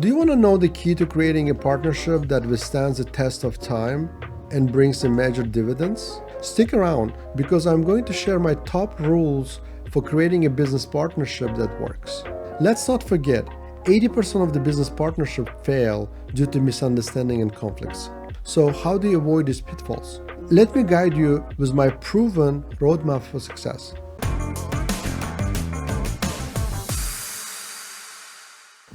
Do you want to know the key to creating a partnership that withstands the test of time and brings in major dividends? Stick around because I'm going to share my top rules for creating a business partnership that works. Let's not forget, 80% of the business partnership fail due to misunderstanding and conflicts. So how do you avoid these pitfalls? Let me guide you with my proven roadmap for success.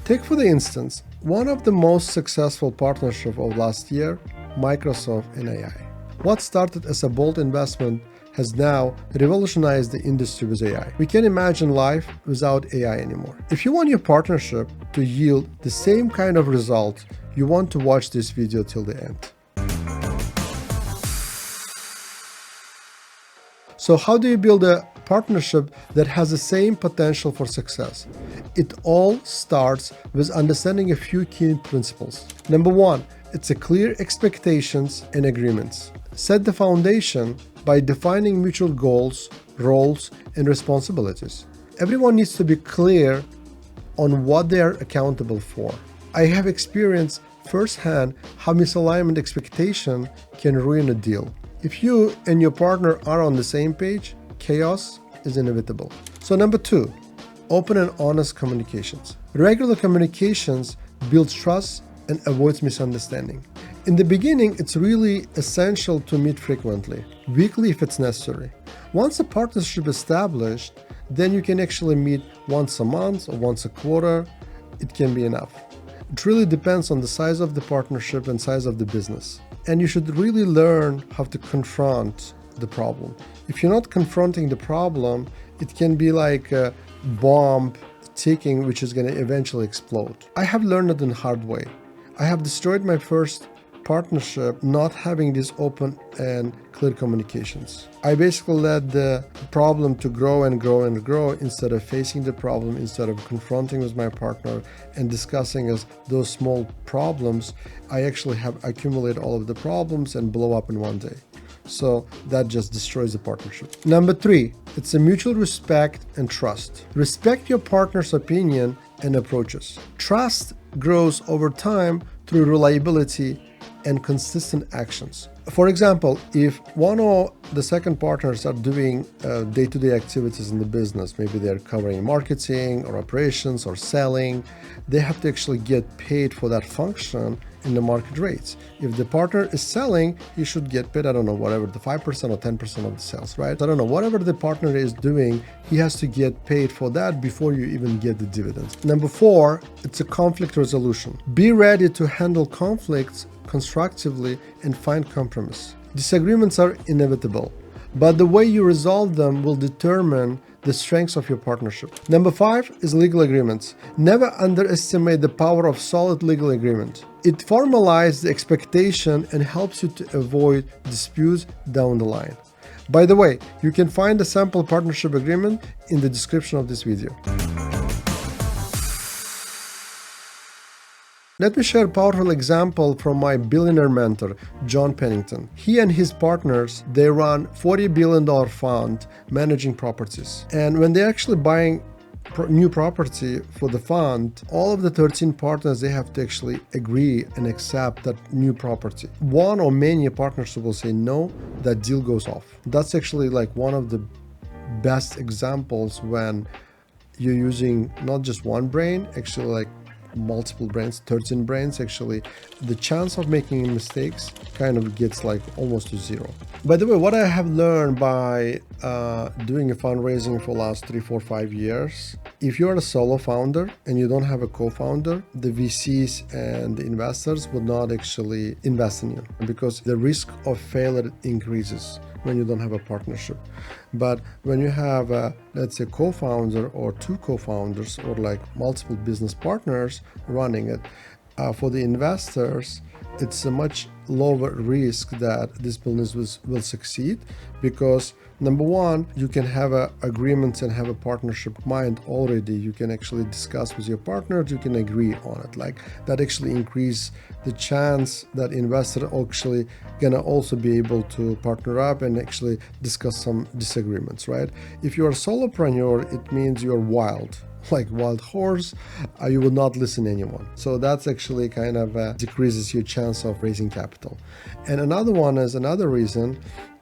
Take for the instance, one of the most successful partnerships of last year, Microsoft and AI. What started as a bold investment has now revolutionized the industry with AI. We can't imagine life without AI anymore. If you want your partnership to yield the same kind of result, you want to watch this video till the end. So how do you build a partnership that has the same potential for success? It all starts with understanding a few key principles. Number one, it's a clear expectations and agreements. Set the foundation by defining mutual goals, roles, and responsibilities. Everyone needs to be clear on what they are accountable for. I have experienced firsthand how misalignment expectation can ruin a deal. If you and your partner are on the same page, chaos is inevitable. So number two, open and honest communications. Regular communications builds trust and avoids misunderstanding. In the beginning, it's really essential to meet frequently, weekly if it's necessary. Once a partnership is established, then you can actually meet once a month or once a quarter. It can be enough. It really depends on the size of the partnership and size of the business. And you should really learn how to confront the problem. If you're not confronting the problem, it can be like a bomb ticking, which is going to eventually explode. I have learned it in a hard way. I have destroyed my first partnership not having these open and clear communications. I basically let the problem to grow and grow and grow instead of facing the problem, instead of confronting with my partner and discussing as those small problems. I actually have accumulated all of the problems and blow up in one day. So that just destroys the partnership. Number three, it's a mutual respect and trust. Respect your partner's opinion and approaches. Trust grows over time through reliability and consistent actions. For example, if one or the second partners are doing day-to-day activities in the business, maybe they're covering marketing or operations or selling, they have to actually get paid for that function in the market rates. If the partner is selling, he should get paid, I don't know, whatever, the 5% or 10% of the sales, right? I don't know, whatever the partner is doing, he has to get paid for that before you even get the dividends. Number four, it's a conflict resolution. Be ready to handle conflicts constructively and find compromise. Disagreements are inevitable, but the way you resolve them will determine the strengths of your partnership. Number five is legal agreements. Never underestimate the power of solid legal agreement. It formalizes the expectation and helps you to avoid disputes down the line. By the way, you can find a sample partnership agreement in the description of this video. Let me share a powerful example from my billionaire mentor, John Pennington. He and his partners, they run $40 billion fund managing properties. And when they're actually buying new property for the fund, all of the 13 partners, they have to actually agree and accept that new property. One or many partners will say no, that deal goes off. That's actually like one of the best examples when you're using not just one brain, actually like multiple brains, 13 brains, actually the chance of making mistakes kind of gets like almost to zero. By the way, what I have learned by doing a fundraising for the last 3, 4, 5 years, if you're a solo founder and you don't have a co-founder, the VCs and the investors would not actually invest in you because the risk of failure increases when you don't have a partnership. But when you have let's say co-founder or two co-founders or like multiple business partners running it, for the investors, it's a much lower risk that this business will succeed because number one, you can have agreements and have a partnership mind already. You can actually discuss with your partners, you can agree on it. Like that actually increase the chance that investor actually gonna also be able to partner up and actually discuss some disagreements, right? If you're a solopreneur, it means you're wild. like wild horse, you will not listen to anyone. So that's actually kind of decreases your chance of raising capital. And another one is another reason.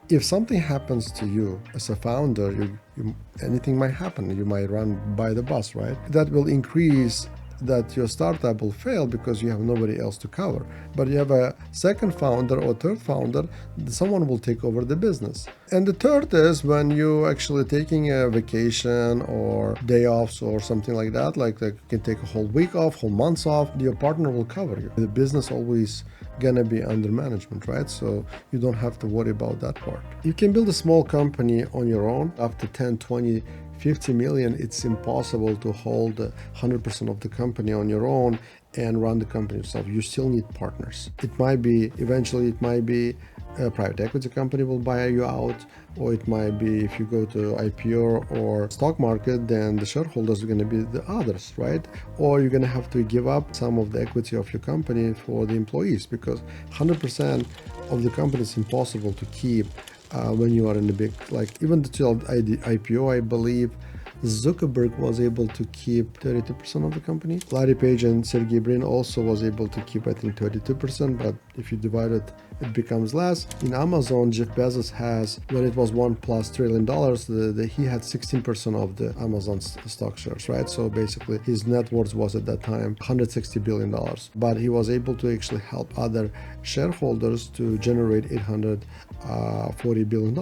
If something happens to you as a founder, anything might happen. You might run by the bus, right? That will increase that your startup will fail because you have nobody else to cover. But you have a second founder or third founder, someone will take over the business. And the third is when you actually taking a vacation or day offs or something like that, like you can take a whole week off, whole months off, your partner will cover you. The business always gonna be under management, right? So you don't have to worry about that part. You can build a small company on your own up to 10, 20, 50 million. It's impossible to hold 100% of the company on your own and run the company yourself. You still need partners. Eventually it might be a private equity company will buy you out, or it might be if you go to IPO or stock market, then the shareholders are going to be the others, right? Or you're going to have to give up some of the equity of your company for the employees, because 100% of the company is impossible to keep when you are in the big, like even the IPO, I believe Zuckerberg was able to keep 32% of the company. Larry Page and Sergey Brin also was able to keep, I think, 32%, but if you divide it, it becomes less. In Amazon, Jeff Bezos has, when it was $1+ trillion, he had 16% of the Amazon stock shares, right? So basically his net worth was at that time $160 billion, but he was able to actually help other shareholders to generate $840 billion.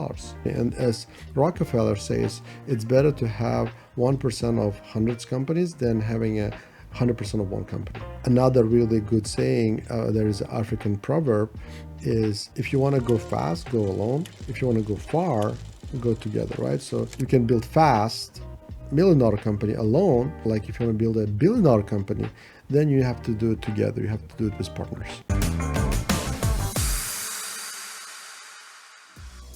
And as Rockefeller says, it's better to have 1% of hundreds companies than having a 100% of one company. Another really good saying, there is an African proverb, is if you want to go fast, go alone. If you want to go far, go together, right? So you can build fast $1 million company alone. Like if you want to build a $1 billion company, then you have to do it together. You have to do it with partners.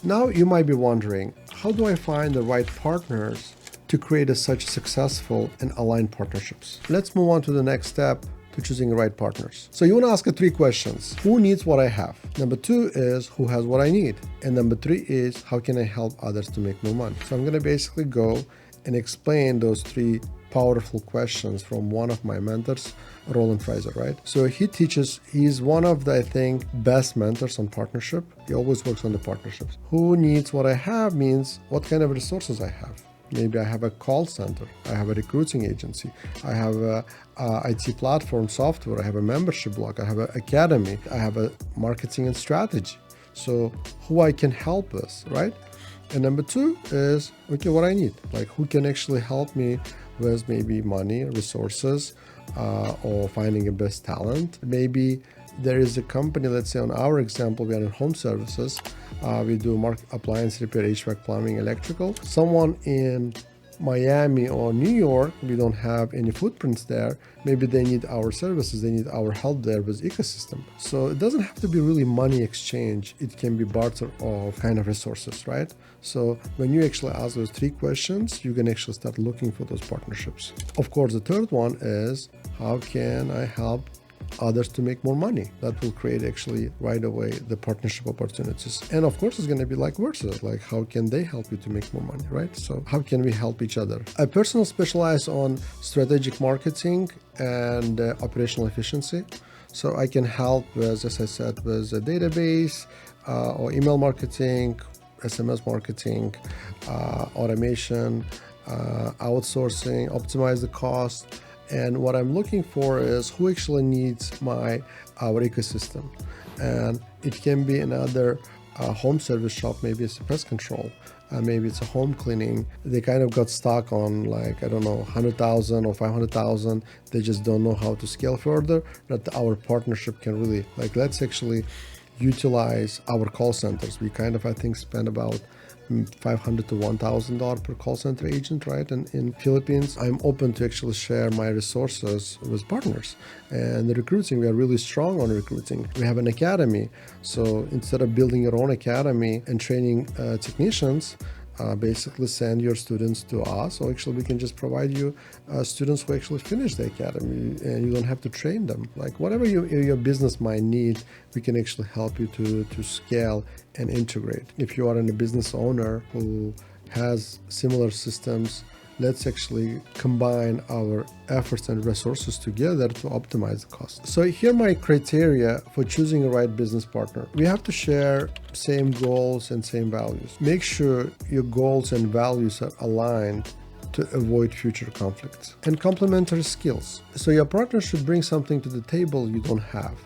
Now you might be wondering, how do I find the right partners to create such successful and aligned partnerships? Let's move on to the next step, to choosing the right partners. So you want to ask 3 questions. Who needs what I have? Number 2 is who has what I need? And number 3 is how can I help others to make more money? So I'm going to basically go and explain those 3 powerful questions from one of my mentors, Roland Fraser, right? So he's one of the, I think, best mentors on partnership. He always works on the partnerships. Who needs what I have means what kind of resources I have. Maybe I have a call center, I have a recruiting agency, I have a IT platform software, I have a membership blog, I have an academy, I have a marketing and strategy. So who I can help with, right? And number 2 is, okay, what I need, like who can actually help me with maybe money, resources, or finding a best talent. Maybe there is a company, let's say on our example, we are in home services. We do appliance repair, HVAC, plumbing, electrical. Someone in Miami or New York, we don't have any footprints there. Maybe they need our services, they need our help there with ecosystem. So it doesn't have to be really money exchange. It can be barter of kind of resources, right? So when you actually ask those 3 questions, you can actually start looking for those partnerships. Of course, the third one is, how can I help others to make more money? That will create actually right away the partnership opportunities. And of course, it's going to be like versa, like how can they help you to make more money, right? So how can we help each other? I personally specialize on strategic marketing and operational efficiency. So I can help with, as I said, with a database or email marketing, SMS marketing, automation, outsourcing, optimize the cost. And what I'm looking for is who actually needs our ecosystem. And it can be another home service shop, maybe it's a pest control, maybe it's a home cleaning. They kind of got stuck on like, I don't know, 100,000 or 500,000. They just don't know how to scale further. That our partnership can really, like, let's actually utilize our call centers. We kind of, I think, spend about $500 to $1,000 per call center agent, right? And in Philippines, I'm open to actually share my resources with partners. And the recruiting, we are really strong on recruiting. We have an academy. So instead of building your own academy and training technicians, basically send your students to us, or actually we can just provide you students who actually finish the academy and you don't have to train them. Like whatever your business might need, we can actually help you to scale and integrate. If you are a business owner who has similar systems let's actually combine our efforts and resources together to optimize the cost. So here are my criteria for choosing a right business partner. We have to share same goals and same values. Make sure your goals and values are aligned to avoid future conflicts. And complementary skills. So your partner should bring something to the table you don't have.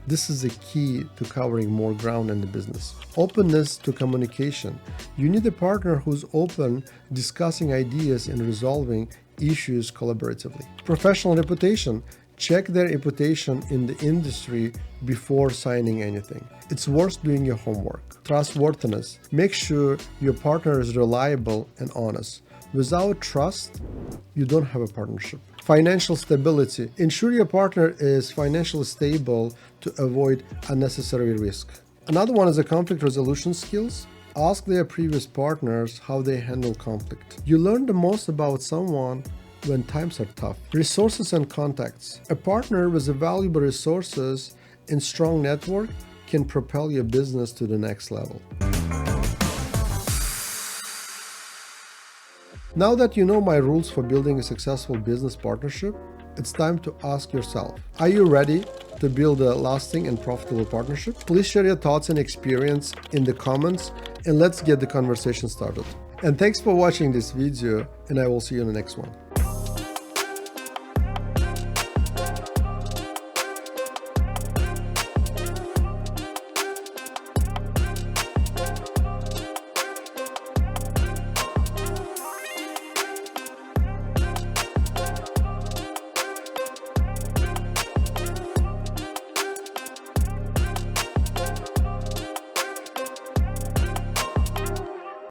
This is the key to covering more ground in the business. Openness to communication. You need a partner who's open, discussing ideas and resolving issues collaboratively. Professional reputation. Check their reputation in the industry before signing anything. It's worth doing your homework. Trustworthiness. Make sure your partner is reliable and honest. Without trust, you don't have a partnership. Financial stability. Ensure your partner is financially stable to avoid unnecessary risk. Another one is the conflict resolution skills. Ask their previous partners how they handle conflict. You learn the most about someone when times are tough. Resources and contacts. A partner with valuable resources and strong network can propel your business to the next level. Now that you know my rules for building a successful business partnership, it's time to ask yourself, are you ready to build a lasting and profitable partnership? Please share your thoughts and experience in the comments, and let's get the conversation started. And thanks for watching this video, and I will see you in the next one.